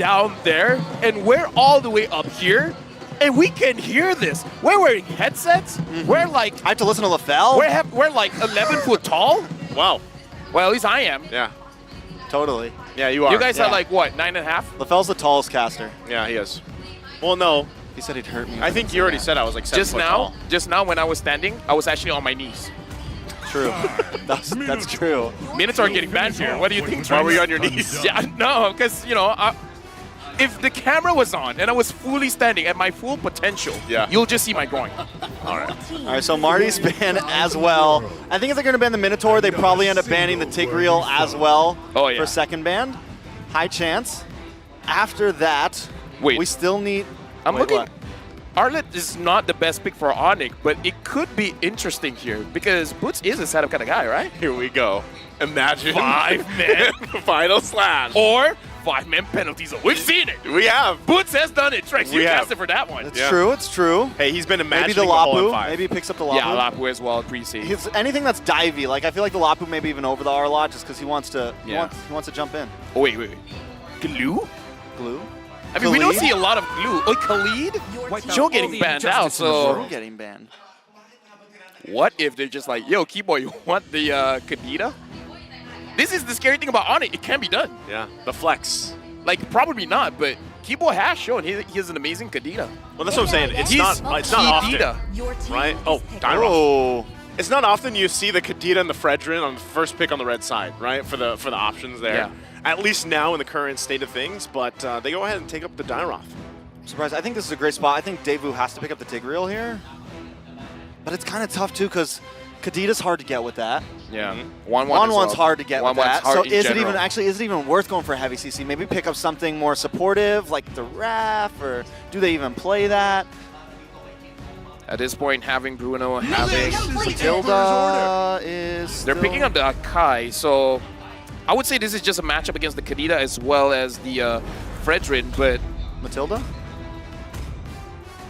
down there, and we're all the way up here, and we can hear this. We're wearing headsets. We're like... I have to listen to LaFell? We're like 11 foot tall. Wow. Well, at least I am. Yeah. Totally. Yeah, you are. You guys are like, what, 9.5? LaFell's the tallest caster. Yeah, he is. Well, no. He said he'd hurt me. I think you already said I was like 7 foot tall. Just now when I was standing, I was actually on my knees. True. That's true. Minutes are getting bad here. What do you think, Why were you on your knees? Yeah, no, because, you know, if the camera was on and I was fully standing at my full potential, you'll just see my groin. All right. All right, so Marty's banned as well. I think if they're going to ban the Minotaur, they probably end up banning the Tigreal as well for second ban. High chance. After that, we still need... I'm looking... Arlet is not the best pick for Onyx, but it could be interesting here because Boots is a setup kind of guy, right? Here we go. Imagine 5-man final slash. Or 5-man penalties. We've seen it. We have. Boots has done it. Trex, you cast it for that one. It's true. It's true. Hey, he's been imagining maybe the Lapu. M5. Maybe he picks up the Lapu. Yeah, Lapu as well. Pre-seed. Anything that's divey. Like I feel like the Lapu maybe even over the R lot just because he wants to. He wants to jump in. Oh wait. Glue. Glue. I mean, we don't see a lot of glue. Oh, Khalid? Joe getting banned out, so... Joe getting banned. What if they're just like, yo, Keyboy, you want the Kadita? This is the scary thing about Onyx. It can be done. Yeah, the flex. Like, probably not, but Keyboy has shown he has an amazing Kadita. Well, that's what I'm saying. It's not often, right? Oh, Dyroth. It's not often you see the Kadita and the Fredrin on the first pick on the red side, right? For the options there. Yeah. At least now in the current state of things, but they go ahead and take up the Dyroth. I'm surprised. I think this is a great spot. I think Deusvult has to pick up the Tigreal here. But it's kind of tough, too, because Kadita's hard to get with that. Yeah. 1-1's hard to get with that. So is it even even worth going for a heavy CC? Maybe pick up something more supportive, like the Raph, or do they even play that? At this point, having Bruno, having Matilda is... They're picking up the Akai, so... I would say this is just a matchup against the Kadita as well as the Fredrin, but... Matilda?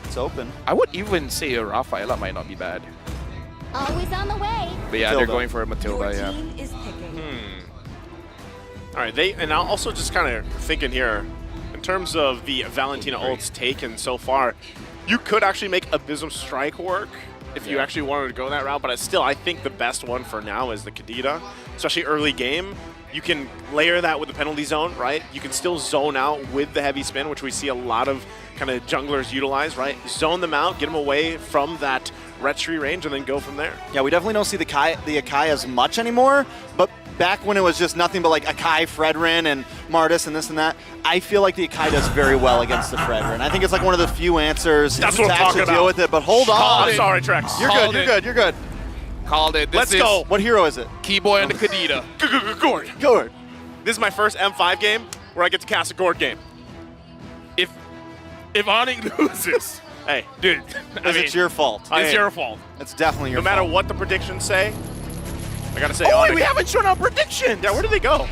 It's open. I would even say a Rafaela might not be bad. Always on the way. But yeah, they're going for a Matilda, Your team is picking. All right, and I'm also just kind of thinking here, in terms of the Valentina ults taken so far, you could actually make Abysm Strike work if you actually wanted to go that route, but still, I think the best one for now is the Kadita, especially early game. You can layer that with the penalty zone, right? You can still zone out with the heavy spin, which we see a lot of kind of junglers utilize, right? Zone them out, get them away from that retry range, and then go from there. Yeah, we definitely don't see the Akai as much anymore, but back when it was just nothing but like Akai, Fredrin, and Martis, and this and that, I feel like the Akai does very well against the Fredrin. I think it's like one of the few answers to actually deal with it, but hold on. I'm sorry, Trex. You're good. Called it. Let's go. What hero is it? Keyboy and the Kadita. Gord. This is my first M5 game where I get to cast a Gord game. If Onyx loses, hey, dude, it's your fault. It's your fault. It's definitely your fault. No matter what the predictions say, I gotta say, wait, we haven't shown our predictions. Yeah, where do they go?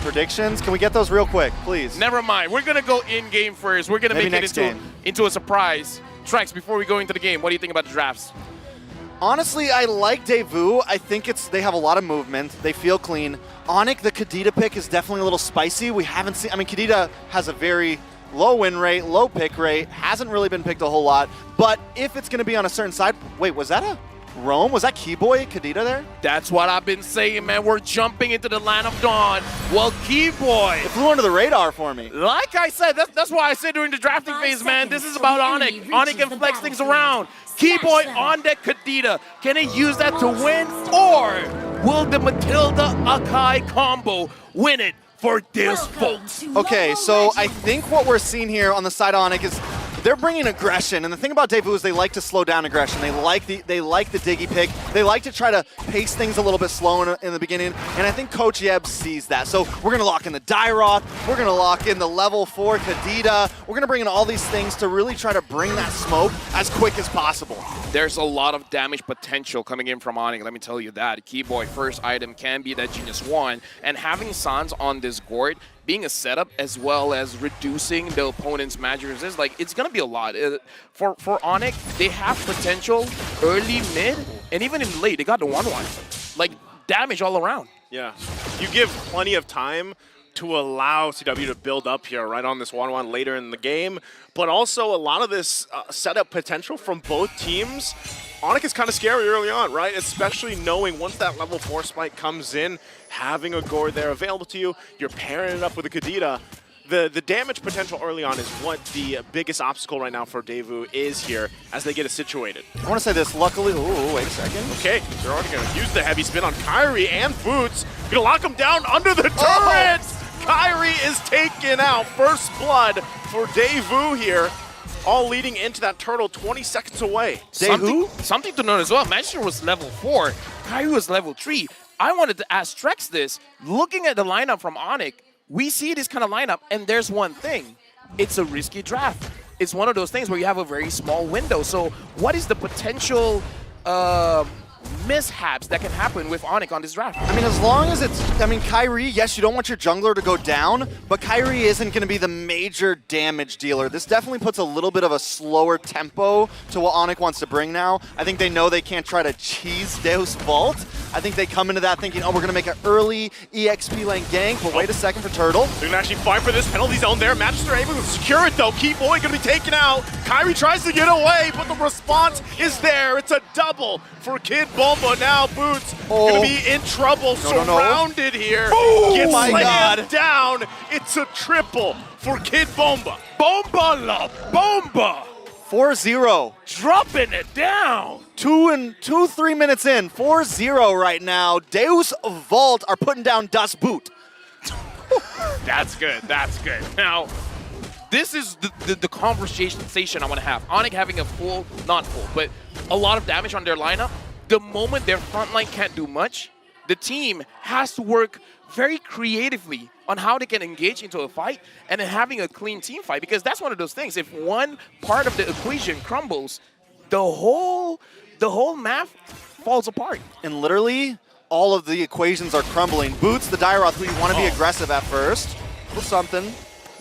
Predictions? Can we get those real quick, please? Never mind. We're gonna go in game first. We're gonna make it into a surprise. Trex, before we go into the game, what do you think about the drafts? Honestly, I like Deusvult. I think they have a lot of movement. They feel clean. Onyx, the Kadita pick is definitely a little spicy. We haven't seen, Kadita has a very low win rate, low pick rate, hasn't really been picked a whole lot. But if it's going to be on a certain side, wait, was that a Rome? Was that Keyboy Kadita there? That's what I've been saying, man. We're jumping into the land of dawn. Well, Keyboy. It flew under the radar for me. Like I said, that's why I said during the drafting phase, man, this is about Onyx. Onyx can flex things around. Keyboy on deck Kadita. Can he use that to win? Or will the Matilda Akai combo win it for Deusvult? Okay, so I think what we're seeing here on the side of Onyx is they're bringing aggression, and the thing about Deusvult is they like to slow down aggression. They like the diggy pick. They like to try to pace things a little bit slow in the beginning, and I think Coach Yeb sees that. So we're going to lock in the Dyroth. We're going to lock in the level 4 Kadita. We're going to bring in all these things to really try to bring that smoke as quick as possible. There's a lot of damage potential coming in from Onyx, let me tell you that. Keyboy first item can be that Genius 1, and having Sans on this Gord, being a setup as well as reducing the opponent's magic resist, like, it's gonna be a lot. For Onyx, they have potential early, mid, and even in late. They got the 1-1. Like, damage all around. Yeah. You give plenty of time to allow CW to build up here right on this 1-1 later in the game. But also a lot of this setup potential from both teams. Onyx is kind of scary early on, right? Especially knowing once that level 4 spike comes in, having a Gore there available to you, you're pairing it up with a Kadita. The damage potential early on is what the biggest obstacle right now for Deusvult is here as they get it situated. I want to say this, luckily, ooh, wait a second. Okay, they're already going to use the heavy spin on Kyrie and Boots. Going to lock him down under the turret! Oh. Kyrie is taken out. First blood for Deusvult here. All leading into that turtle 20 seconds away. Something to note as well, Manchester was level 4, Kyrie was level 3. I wanted to ask Trex this, looking at the lineup from Onyx, we see this kind of lineup, and there's one thing. It's a risky draft. It's one of those things where you have a very small window. So what is the potential mishaps that can happen with Onyx on this draft? I mean, as long as it's, I mean, Kyrie, yes, you don't want your jungler to go down, but Kyrie isn't going to be the major damage dealer. This definitely puts a little bit of a slower tempo to what Onyx wants to bring now. I think they know they can't try to cheese Deusvult. I think they come into that thinking, oh, we're going to make an early EXP lane gank, but wait a second for Turtle. They're going to actually fight for this penalty zone there. Manchester able to secure it, though. Key Boy going to be taken out. Kyrie tries to get away, but the response is there. It's a double for Kid Bomba. Now Boots going to be in trouble, surrounded here. Gets slammed down. It's a triple for Kid Bomba. Bomba la bomba! 4-0. Dropping it down. 3 minutes in, 4-0 right now. Deusvult are putting down Das Boot. That's good, that's good. Now, this is the conversation I want to have. Onyx having a full, not full, but a lot of damage on their lineup. The moment their front line can't do much, the team has to work very creatively on how they can engage into a fight and then having a clean team fight, because that's one of those things. If one part of the equation crumbles, the whole map falls apart. And literally, all of the equations are crumbling. Boots, the Dairoth, who you want to be aggressive at first. Little something.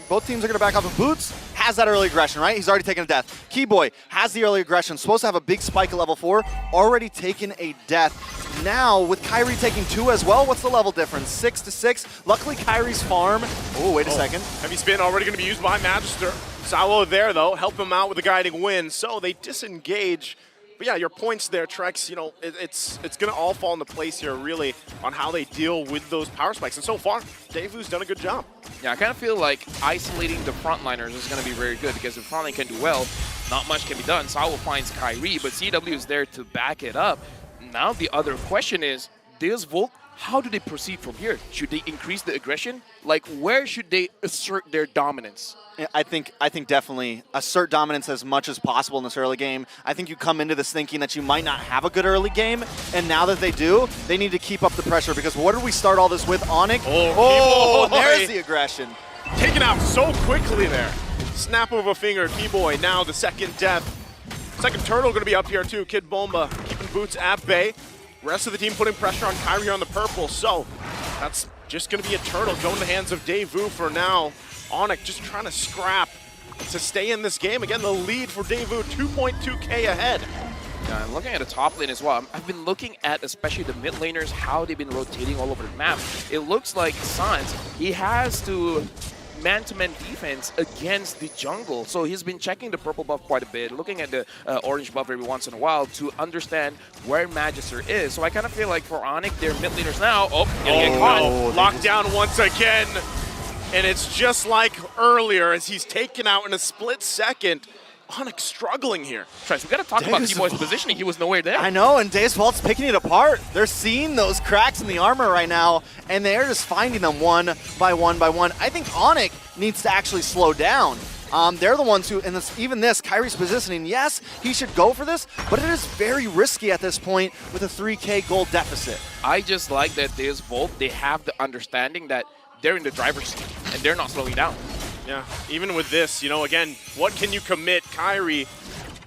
Both teams are going to back off of Boots. Has that early aggression, right? He's already taken a death. Keyboy has the early aggression. Supposed to have a big spike at level 4. Already taken a death. Now, with Kyrie taking 2 as well, what's the level difference? 6 to 6. Luckily, Kyrie's farm. Oh, wait a second. Heavy spin already going to be used by Magister. Sawo there, though, help him out with the guiding wind. So they disengage. But yeah, your points there, Trex, you know, it's going to all fall into place here, really, on how they deal with those power spikes. And so far, Deusvult's done a good job. Yeah, I kind of feel like isolating the frontliners is going to be very good, because if frontline can do well, not much can be done. Sawo finds Kyrie, but CW is there to back it up. Now the other question is, Deusvult, how do they proceed from here? Should they increase the aggression? Like, where should they assert their dominance? I think definitely assert dominance as much as possible in this early game. I think you come into this thinking that you might not have a good early game, and now that they do, they need to keep up the pressure, because what did we start all this with? Onyx? Oh, there's the aggression. Taken out so quickly there. Snap of a finger, Keyboy, now the second death. Second turtle going to be up here too. Kid Bomba keeping Boots at bay. Rest of the team putting pressure on Kyrie on the purple, so that's just going to be a turtle going to the hands of Deusvult for now. Onyx just trying to scrap to stay in this game. Again, the lead for Deusvult, 2.2K ahead. Yeah, I'm looking at the top lane as well. I've been looking at especially the mid laners, how they've been rotating all over the map. It looks like Sans, he has to man-to-man defense against the jungle. So he's been checking the purple buff quite a bit, looking at the orange buff every once in a while to understand where Magister is. So I kind of feel like for Onyx, they're mid laners now. Oh, gonna get caught. Locked down once again. And it's just like earlier as he's taken out in a split second. Onyx struggling here. Trice, we got to talk about Keyboy's positioning. He was nowhere there. I know, and Deusvult's picking it apart. They're seeing those cracks in the armor right now, and they're just finding them one by one by one. I think Onyx needs to actually slow down. They're the ones who, and even this, Kyrie's positioning, yes, he should go for this, but it is very risky at this point with a 3K gold deficit. I just like that Deusvult, they have the understanding that they're in the driver's seat, and they're not slowing down. Yeah, even with this, you know, again, what can you commit? Kyrie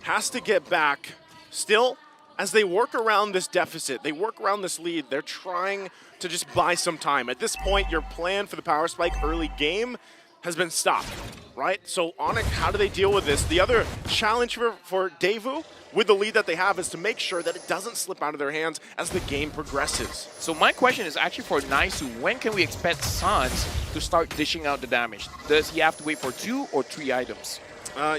has to get back. Still, as they work around this deficit, they work around this lead, they're trying to just buy some time. At this point, your plan for the power spike early game has been stopped. right? So Onyx, how do they deal with this? The other challenge for Deusvult with the lead that they have is to make sure that it doesn't slip out of their hands as the game progresses. So my question is actually for Naisu, when can we expect Sans to start dishing out the damage? Does he have to wait for 2 or 3 items?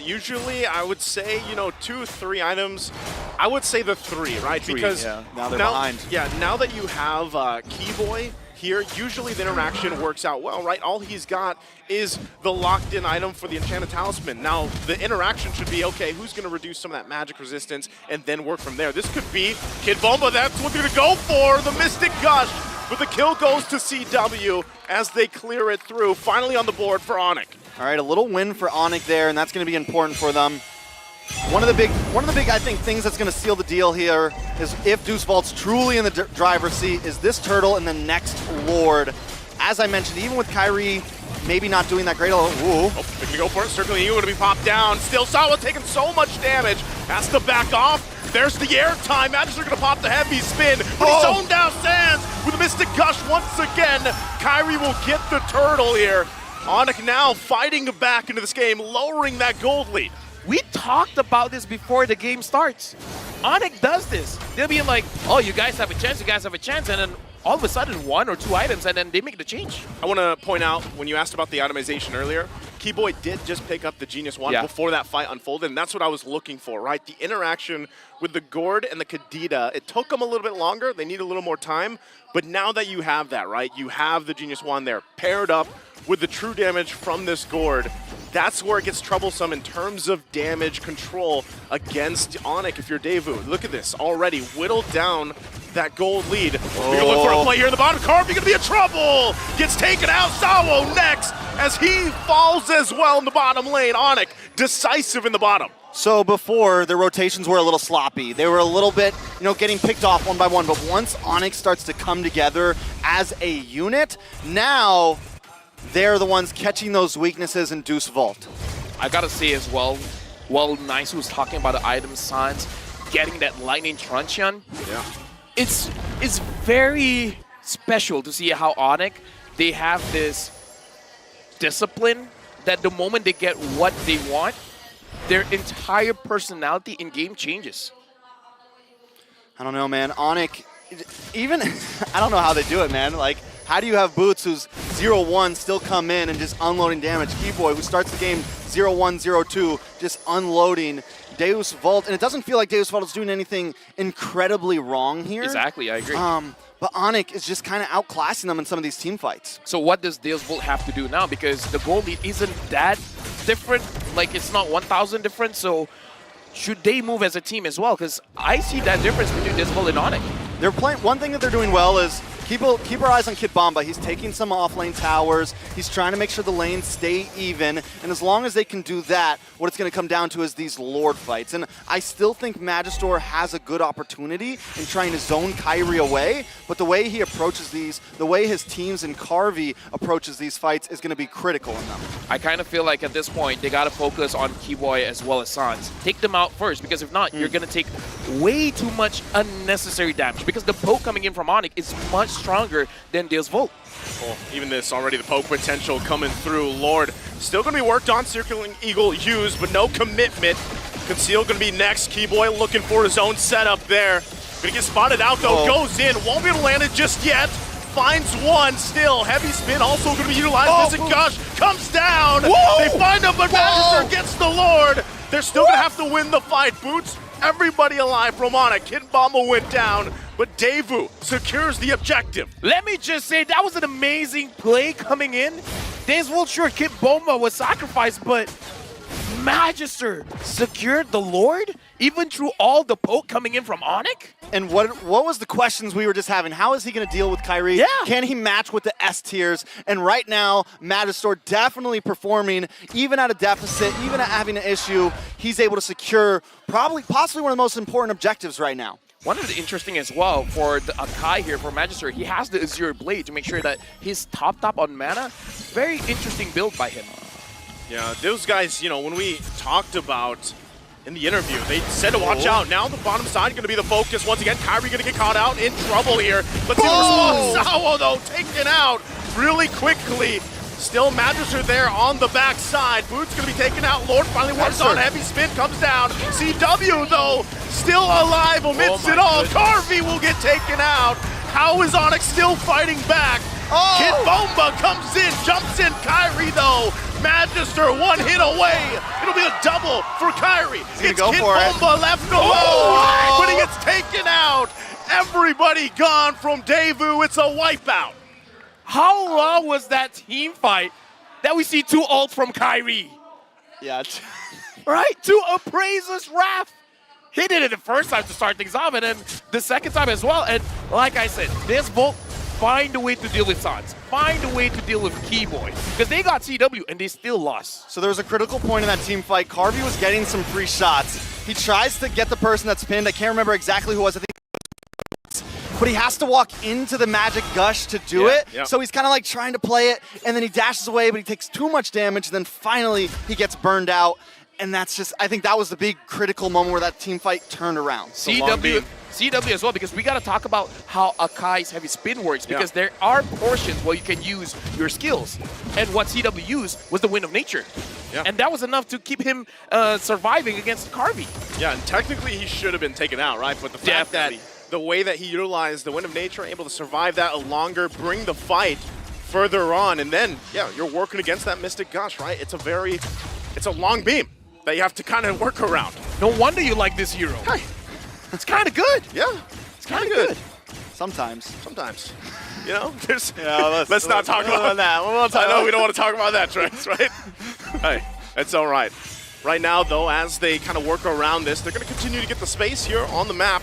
Usually, I would say, 2, 3 items. I would say the 3, right? 3, because yeah. Now they're behind. Yeah, now that you have Keyboy here, usually the interaction works out well, right? All he's got is the locked-in item for the Enchanted Talisman. Now, the interaction should be, okay, who's going to reduce some of that magic resistance and then work from there? This could be Kid Bomba. That's what they're going to go for. The Mystic Gush. But the kill goes to CW as they clear it through. Finally on the board for Onyx. All right, a little win for Onyx there, and that's going to be important for them. One of the big, I think, things that's going to seal the deal here is if Deusvult's truly in the driver's seat, is this turtle and the next Lord. As I mentioned, even with Kyrie maybe not doing that great. Oh, they're going to go for it. Circling Eagle going to be popped down. Still, Sawa taking so much damage. Has to back off. There's the air time. Magister going to pop the heavy spin. But he's zoned down Sands with a Mystic Gush once again. Kyrie will get the turtle here. Onyx now fighting back into this game, lowering that gold lead. We talked about this before the game starts. Onyx does this. They'll be like, oh, you guys have a chance, and then all of a sudden 1 or 2 items, and then they make the change. I want to point out, when you asked about the itemization earlier, Keyboy did just pick up the Genius Wand before that fight unfolded, and that's what I was looking for, right? The interaction with the Gourd and the Kadita, it took them a little bit longer. They need a little more time, but now that you have that, right, you have the Genius Wand there paired up with the true damage from this Gourd. That's where it gets troublesome in terms of damage control against Onyx if you're Deusvult. Look at this, already whittled down that gold lead. We're going to look for a play here in the bottom. Carve, you're going to be in trouble. Gets taken out. Sawo next as he falls as well in the bottom lane. Onyx decisive in the bottom. So before, the rotations were a little sloppy. They were a little bit, getting picked off one by one. But once Onyx starts to come together as a unit, now they're the ones catching those weaknesses in Deusvult. I gotta say as well, while Nice was talking about the item Sans getting that lightning truncheon, it's very special to see how Onyx, they have this discipline that the moment they get what they want, their entire personality in game changes. I don't know, man. Onyx, even, I don't know how they do it, man. Like, how do you have Boots, who's 0-1, still come in and just unloading damage? Keyboy, who starts the game 0-1, 0-2, just unloading. Deusvult, and it doesn't feel like Deusvult is doing anything incredibly wrong here. Exactly, I agree. But Onyx is just kind of outclassing them in some of these team fights. So what does Deusvult have to do now? Because the goal lead isn't that different. Like, it's not 1,000 different, so should they move as a team as well? Because I see that difference between Deusvult and Onyx. They're playing. One thing that they're doing well is keep our eyes on Kid Bomba. He's taking some off-lane towers. He's trying to make sure the lanes stay even. And as long as they can do that, what it's going to come down to is these Lord fights. And I still think Magister has a good opportunity in trying to zone Kyrie away. But the way he approaches these, the way his teams and Carvey approaches these fights is going to be critical in them. I kind of feel like at this point, they got to focus on Keyboy as well as Sans. Take them out first, because if not, you're going to take way too much unnecessary damage. Because the poke coming in from Onyx is much stronger than Deusvult. Well, even this, already the poke potential coming through. Lord still going to be worked on. Circling Eagle used, but no commitment. Conceal going to be next. Keyboy looking for his own setup there. Going to get spotted out, though. Goes in. Won't be able to land it just yet. Finds one still. Heavy spin also going to be utilized. Mystic Gush comes down. They find him, but Magister gets the Lord. They're still going to have to win the fight. Boots, everybody alive from Onyx. Kid Bomba went down, but Deusvult secures the objective. Let me just say, that was an amazing play coming in. Deusvult, sure, Kid Bomba was sacrificed, but Magister secured the Lord, even through all the poke coming in from Onyx? And what was the questions we were just having? How is he going to deal with Kyrie? Yeah. Can he match with the S tiers? And right now, Magister definitely performing, even at a deficit, even at having an issue, he's able to secure possibly one of the most important objectives right now. One of the interesting as well for the Akai here for Magister, he has the Azure Blade to make sure that he's top on mana. Very interesting build by him. Yeah, those guys, when we talked about in the interview, they said to watch out. Now the bottom side going to be the focus. Once again, Kyrie going to get caught out in trouble here. Let's see the response. Sawo, though, taken out really quickly. Still Magister there on the backside. Boots gonna be taken out. Lord finally works on. Heavy spin comes down. CW though, still alive amidst it all. Carvey will get taken out. How is Onyx still fighting back? Kid Bomba comes in, jumps in. Kyrie though, Magister one hit away. It'll be a double for Kyrie. It's go Kid for it. Bomba left alone, but he gets taken out. Everybody gone from Deusvult. It's a wipeout. How long was that team fight that we see 2 ult from Kyrie? Yeah. Right? 2 appraisers Raph. He did it the first time to start things off, and then the second time as well. And like I said, Deusvult, find a way to deal with Sans. Find a way to deal with Keyboy. Because they got CW and they still lost. So there was a critical point in that team fight. Carvey was getting some free shots. He tries to get the person that's pinned. I can't remember exactly who it was. I think, but he has to walk into the magic gush to do it. Yeah. So he's kind of like trying to play it, and then he dashes away, but he takes too much damage, and then finally he gets burned out. And that's just, I think that was the big critical moment where that team fight turned around. CW as well, because we got to talk about how Akai's heavy spin works, because there are portions where you can use your skills. And what CW used was the Wind of Nature. Yeah. And that was enough to keep him surviving against Carvey. Yeah, and technically he should have been taken out, right? But the fact that the way that he utilized the Wind of Nature, able to survive that longer, bring the fight further on, and then, yeah, you're working against that Mystic Gush, right? It's a long beam that you have to kind of work around. No wonder you like this hero. Hey, It's kind of good. yeah, It's kind of good. Sometimes. sometimes. You know, there's. Yeah, let's not talk about that. I know we don't want to talk about that, Trace, right? Hey, it's all right. Right now, though, as they kind of work around this, they're going to continue to get the space here on the map.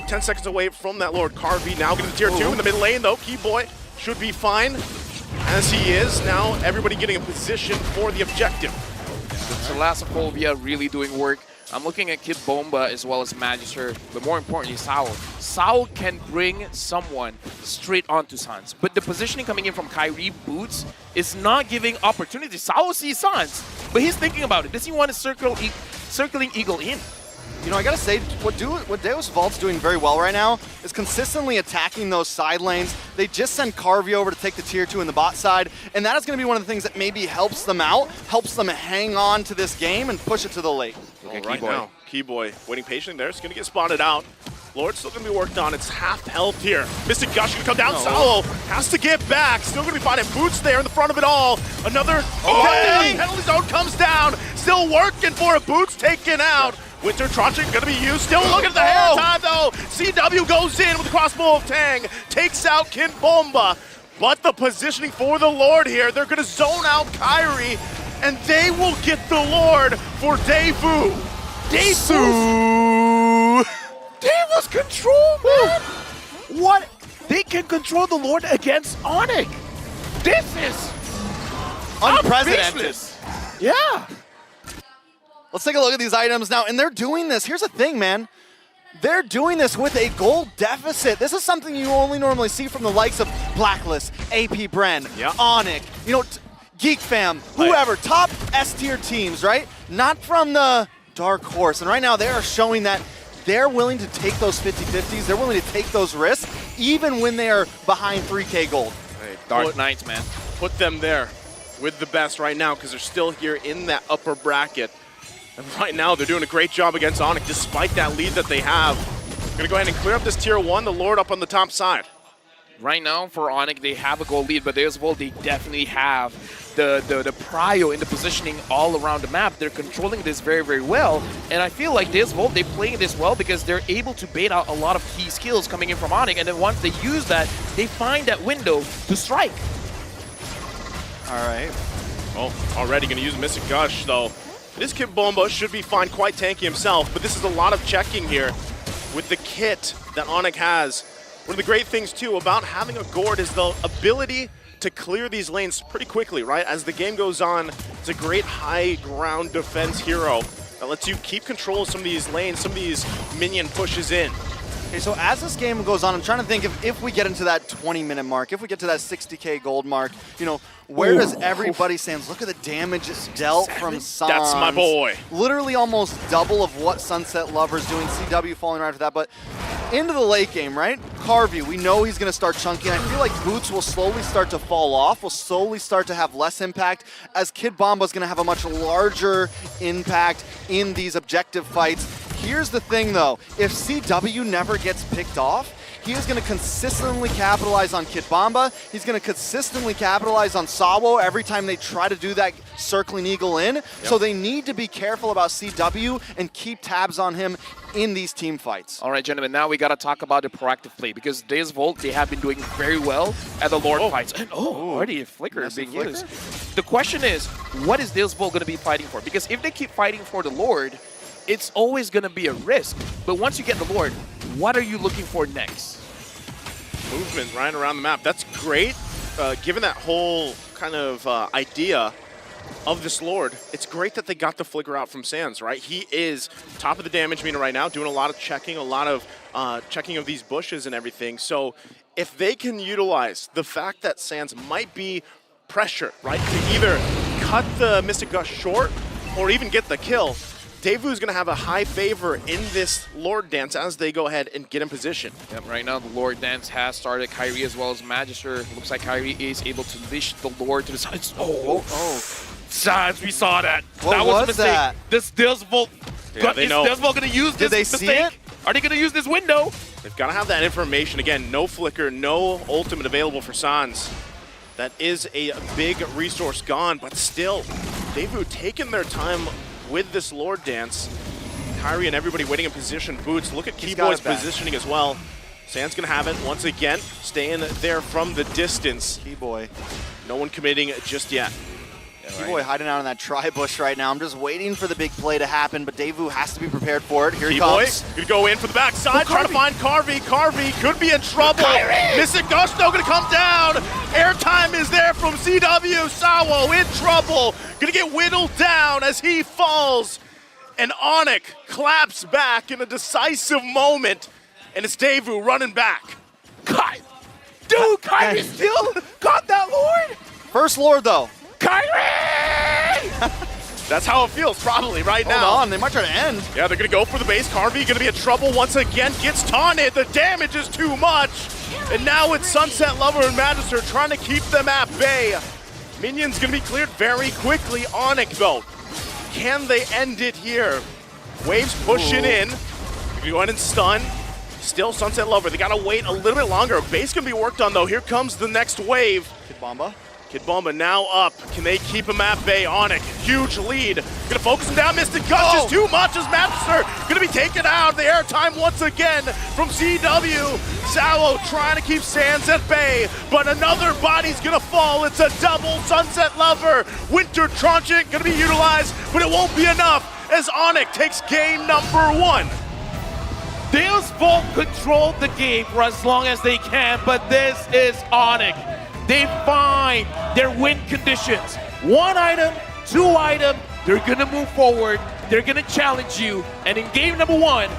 10 seconds away from that Lord Carvey. Now getting to tier 2 in the mid lane, though. Keyboy should be fine, as he is. Now everybody getting a position for the objective. So Lasophobia really doing work. I'm looking at Kid Bomba as well as Magister, but more importantly, Saul. Saul can bring someone straight onto Sans, but the positioning coming in from Kyrie Boots is not giving opportunity. Saul sees Sans, but he's thinking about it. Does he want to circling Eagle in? You know, I gotta say, what Deusvult's doing very well right now is consistently attacking those side lanes. They just sent Carvey over to take the tier 2 in the bot side, and that is gonna be one of the things that maybe helps them out, helps them hang on to this game and push it to the late. Okay, right now, Keyboy waiting patiently there. It's gonna get spotted out. Lord's still gonna be worked on. It's half health here. Mystic Gush gonna come down. Salo has to get back. Still gonna be finding Boots there in the front of it all. Another penalty zone comes down. Still working for it. Boots taken out. Winter Trotching gonna be used. Still looking at the hair time though. CW goes in with the crossbow of Tang. Takes out Kid Bomba. But the positioning for the Lord here, they're gonna zone out Kyrie, and they will get the Lord for Deusvult. Deusvult's control, man! What? They can control the Lord against Onyx. This is Unprecedented. Yeah. Let's take a look at these items now, and they're doing this. Here's the thing, man. They're doing this with a gold deficit. This is something you only normally see from the likes of Blacklist, AP Bren, Onyx, you know, Geek Fam, whoever, top S-tier teams, right? Not from the Dark Horse. And right now they are showing that they're willing to take those 50-50s. They're willing to take those risks, even when they are behind 3K gold. Hey, Dark Knights, man. Put them there with the best right now, because they're still here in that upper bracket. And right now, they're doing a great job against Onyx, despite that lead that they have. Gonna go ahead and clear up this tier 1, the Lord up on the top side. Right now, for Onyx, they have a goal lead, but Deusvult, they definitely have the prio in the positioning all around the map. They're controlling this very, very well, and I feel like Deusvult, they're playing this well because they're able to bait out a lot of key skills coming in from Onyx, and then once they use that, they find that window to strike. All right. Oh, already gonna use Mystic Gush, though. This Kid Bomba should be fine, quite tanky himself, but this is a lot of checking here with the kit that Onyx has. One of the great things, too, about having a Gourd is the ability to clear these lanes pretty quickly, right? As the game goes on, it's a great high ground defense hero that lets you keep control of some of these lanes, some of these minion pushes in. Okay, so as this game goes on, I'm trying to think if we get into that 20-minute mark, if we get to that 60K gold mark, you know, where does everybody stand? Look at the damage dealt from Sans. That's my boy. Literally almost double of what Sunset Lover's doing. CW falling right after that, but into the late game, right? Carvey, we know he's going to start chunking. I feel like Boots will slowly start to fall off, will slowly start to have less impact, as Kid Bomba's going to have a much larger impact in these objective fights. Here's the thing, though. If CW never gets picked off, he is going to consistently capitalize on Kid Bomba. He's going to consistently capitalize on Sawo every time they try to do that circling eagle in. Yep. So they need to be careful about CW and keep tabs on him in these team fights. All right, gentlemen, now we got to talk about the proactive play because Deusvult, they have been doing very well at the Lord fights. And already a flicker being used. The question is, what is Deusvult going to be fighting for? Because if they keep fighting for the Lord, it's always going to be a risk. But once you get the Lord, what are you looking for next? Movement right around the map. That's great. Given that whole kind of idea of this Lord, it's great that they got the flicker out from Sans, right? He is top of the damage meter right now, doing a lot of checking, a lot of checking of these bushes and everything. So if they can utilize the fact that Sans might be pressured, right, to either cut the Mystic Gust short or even get the kill, Deusvult's going to have a high favor in this Lord Dance as they go ahead and get in position. Yep, right now the Lord Dance has started. Kyrie as well as Magister. Looks like Kyrie is able to leash the Lord to the side. Sans, we saw that. What that was a mistake. That? This Deusvult, is Deusvult going to use this mistake? See it? Are they going to use this window? They've got to have that information. Again, no flicker, no ultimate available for Sans. That is a big resource gone, but still, Deusvult taking their time with this Lord Dance. Kyrie and everybody waiting in position. Boots, look at Keyboy's positioning as well. Sans gonna have it once again, staying there from the distance. Keyboy. No one committing just yet. Keyboy hiding out in that tri-bush right now. I'm just waiting for the big play to happen, but Deusvult has to be prepared for it. Here he comes. Gonna go in for the backside, trying to find Carvey. Carvey could be in trouble. Mystic Gust gonna come down. Airtime is there from CW. Sawo in trouble. Gonna get whittled down as he falls. And Onyx claps back in a decisive moment. And it's Deusvult running back. Dude, Kyrie still got that Lord? First Lord, though. Kyrie! That's how it feels probably right now. Hold on, they might try to end. Yeah, they're going to go for the base. Carvey going to be in trouble once again. Gets taunted. The damage is too much. And now it's Sunset Lover and Magister trying to keep them at bay. Minions going to be cleared very quickly. Onyx, though. Can they end it here? Waves pushing in. They're going to go in and stun. Still Sunset Lover. They got to wait a little bit longer. Base going to be worked on, though. Here comes the next wave. Kid Bomba. Kid Bomba now up. Can they keep him at bay? Onyx, huge lead. Gonna focus him down. Mystic Gust is too much as Magister gonna be taken out. The airtime once again from CW. Sawo trying to keep Sans at bay, but another body's gonna fall. It's a double Sunset Lover. Winter Tranchant gonna be utilized, but it won't be enough as Onyx takes game number 1. Deusvult controlled the game for as long as they can, but this is Onyx. They find their win conditions. 1 item, 2 item, they're gonna move forward, they're gonna challenge you, and in game number 1,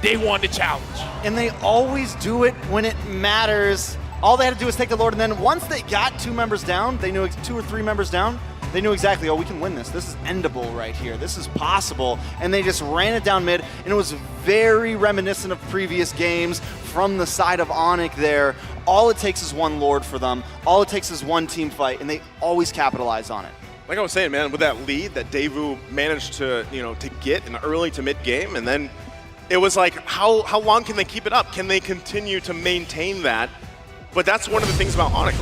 they won the challenge. And they always do it when it matters. All they had to do was take the Lord, and then once they got 2 members down, they knew 2 or 3 members down, they knew exactly, oh, we can win this. This is endable right here. This is possible. And they just ran it down mid, and it was very reminiscent of previous games from the side of Onyx there. All it takes is 1 Lord for them. All it takes is 1 team fight, and they always capitalize on it. Like I was saying, man, with that lead that Deusvult managed to, to get in early to mid game, and then it was like, how long can they keep it up? Can they continue to maintain that? But that's one of the things about Onyx.